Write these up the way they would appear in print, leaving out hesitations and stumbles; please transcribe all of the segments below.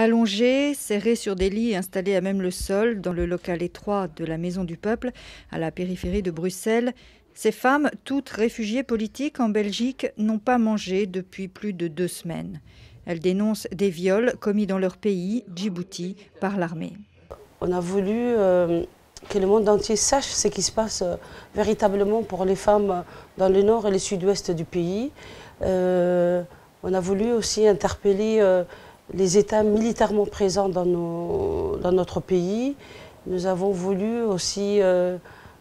Allongées, serrées sur des lits installés à même le sol, dans le local étroit de la Maison du Peuple, à la périphérie de Bruxelles, ces femmes, toutes réfugiées politiques en Belgique, n'ont pas mangé depuis plus de 2 semaines. Elles dénoncent des viols commis dans leur pays, Djibouti, par l'armée. On a voulu que le monde entier sache ce qui se passe véritablement pour les femmes dans le nord et le sud-ouest du pays. On a voulu aussi interpeller les États militairement présents dans notre pays. Nous avons voulu aussi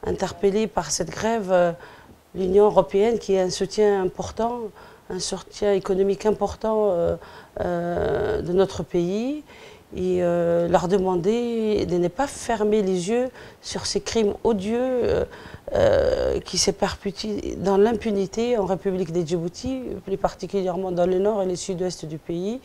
interpeller par cette grève l'Union européenne qui est un soutien important, un soutien économique important de notre pays et leur demander de ne pas fermer les yeux sur ces crimes odieux qui se perpétuent dans l'impunité en République de Djibouti, plus particulièrement dans le nord et le sud-ouest du pays.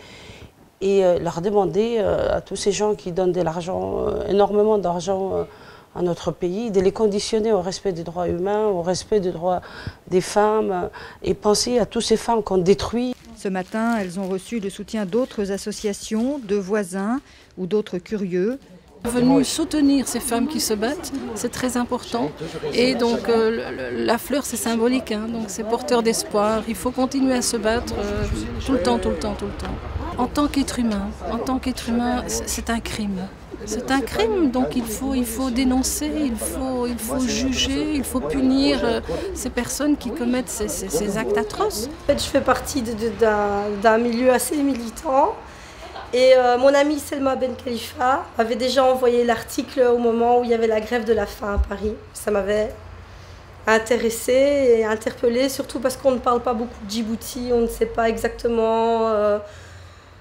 Et leur demander à tous ces gens qui donnent de l'argent, énormément d'argent à notre pays, de les conditionner au respect des droits humains, au respect des droits des femmes, et penser à toutes ces femmes qu'on détruit. Ce matin, elles ont reçu le soutien d'autres associations, de voisins ou d'autres curieux. Venus soutenir ces femmes qui se battent, c'est très important. Et donc la fleur, c'est symbolique, hein, donc c'est porteur d'espoir. Il faut continuer à se battre tout le temps, tout le temps, tout le temps. En tant qu'être humain, c'est un crime. C'est un crime, donc il faut dénoncer, il faut juger, il faut punir ces personnes qui commettent ces actes atroces. En fait, je fais partie d'un milieu assez militant. Et mon amie Selma Ben Khalifa avait déjà envoyé l'article au moment où il y avait la grève de la faim à Paris. Ça m'avait intéressée et interpellée, surtout parce qu'on ne parle pas beaucoup de Djibouti, on ne sait pas exactement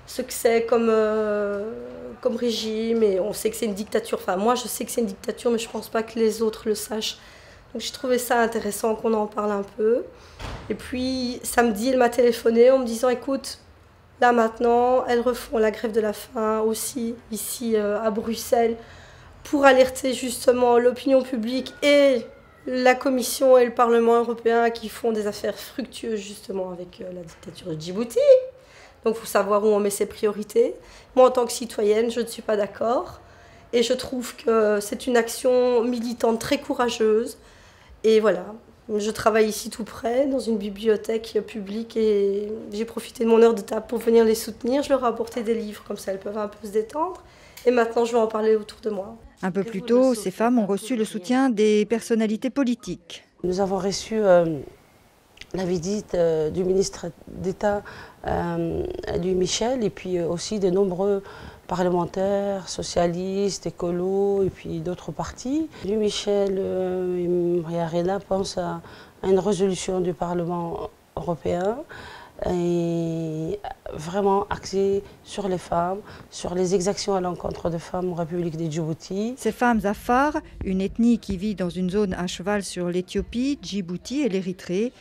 ce que c'est comme régime, et on sait que c'est une dictature. Enfin, moi je sais que c'est une dictature, mais je ne pense pas que les autres le sachent. Donc j'ai trouvé ça intéressant qu'on en parle un peu. Et puis samedi, elle m'a téléphoné en me disant « Écoute, là maintenant, elles refont la grève de la faim aussi ici à Bruxelles pour alerter justement l'opinion publique et la Commission et le Parlement européen qui font des affaires fructueuses justement avec la dictature de Djibouti. Donc il faut savoir où on met ses priorités. Moi en tant que citoyenne, je ne suis pas d'accord et je trouve que c'est une action militante très courageuse. Et voilà. Je travaille ici tout près, dans une bibliothèque publique, et j'ai profité de mon heure de table pour venir les soutenir. Je leur ai apporté des livres, comme ça elles peuvent un peu se détendre. Et maintenant, je vais en parler autour de moi. Un peu plus tôt, ces femmes ont reçu le soutien des personnalités politiques. Nous avons reçu la visite du ministre d'État, Louis Michel, et puis aussi de nombreux parlementaires, socialistes, écolos, et puis d'autres partis. Louis Michel et Maria Arena pensent à une résolution du Parlement européen et vraiment axée sur les femmes, sur les exactions à l'encontre des femmes en République de Djibouti. Ces femmes Afar, une ethnie qui vit dans une zone à cheval sur l'Éthiopie, Djibouti et l'Érythrée,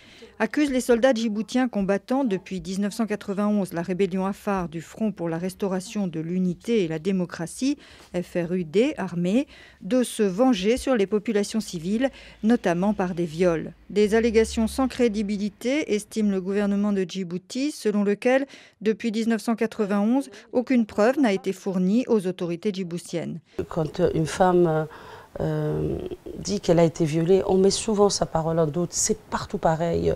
accusent les soldats djiboutiens combattant depuis 1991 la rébellion Afar du Front pour la restauration de l'unité et la démocratie, FRUD, armée, de se venger sur les populations civiles, notamment par des viols. Des allégations sans crédibilité, estime le gouvernement de Djibouti, selon lequel, depuis 1991, aucune preuve n'a été fournie aux autorités djiboutiennes. Quand une femme dit qu'elle a été violée, on met souvent sa parole en doute, c'est partout pareil,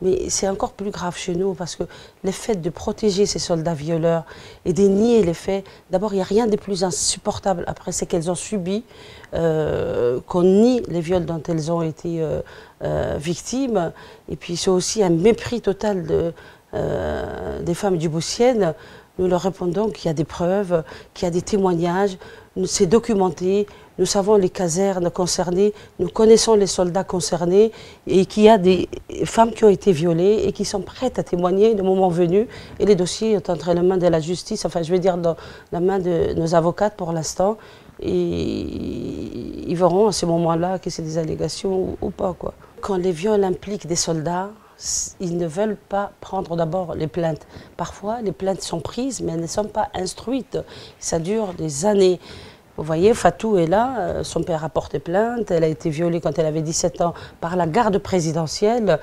mais c'est encore plus grave chez nous parce que le fait de protéger ces soldats violeurs et de nier les faits, d'abord il n'y a rien de plus insupportable après ce qu'elles ont subi, qu'on nie les viols dont elles ont été victimes, et puis c'est aussi un mépris total des femmes djiboutiennes. Nous leur répondons qu'il y a des preuves, qu'il y a des témoignages, c'est documenté, nous savons les casernes concernées, nous connaissons les soldats concernés et qu'il y a des femmes qui ont été violées et qui sont prêtes à témoigner le moment venu. Et les dossiers sont entre les mains de la justice, enfin je veux dire dans la main de nos avocates pour l'instant. Et ils verront à ce moment-là que c'est des allégations ou pas, quoi. Quand les viols impliquent des soldats, ils ne veulent pas prendre d'abord les plaintes. Parfois, les plaintes sont prises, mais elles ne sont pas instruites. Ça dure des années. Vous voyez, Fatou est là, son père a porté plainte, elle a été violée quand elle avait 17 ans par la garde présidentielle.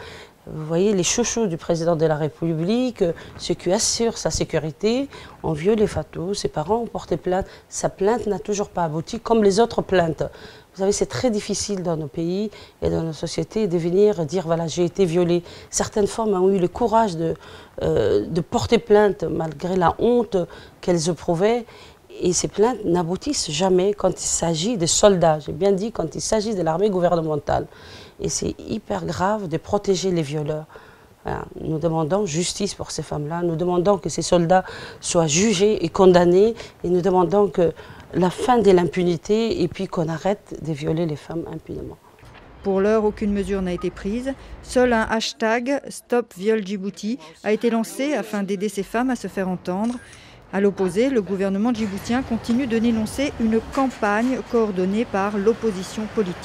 Vous voyez, les chouchous du président de la République, ceux qui assurent sa sécurité, ont violé Fatou. Ses parents ont porté plainte. Sa plainte n'a toujours pas abouti, comme les autres plaintes. Vous savez, c'est très difficile dans nos pays et dans nos sociétés de venir dire, voilà, j'ai été violée. Certaines femmes ont eu le courage de porter plainte malgré la honte qu'elles éprouvaient. Et ces plaintes n'aboutissent jamais quand il s'agit de soldats. J'ai bien dit, quand il s'agit de l'armée gouvernementale. Et c'est hyper grave de protéger les violeurs. Voilà. Nous demandons justice pour ces femmes-là. Nous demandons que ces soldats soient jugés et condamnés. Et nous demandons que la fin de l'impunité et puis qu'on arrête de violer les femmes impunément. Pour l'heure, aucune mesure n'a été prise. Seul un hashtag Stop Viol Djibouti a été lancé afin d'aider ces femmes à se faire entendre. À l'opposé, le gouvernement djiboutien continue de dénoncer une campagne coordonnée par l'opposition politique.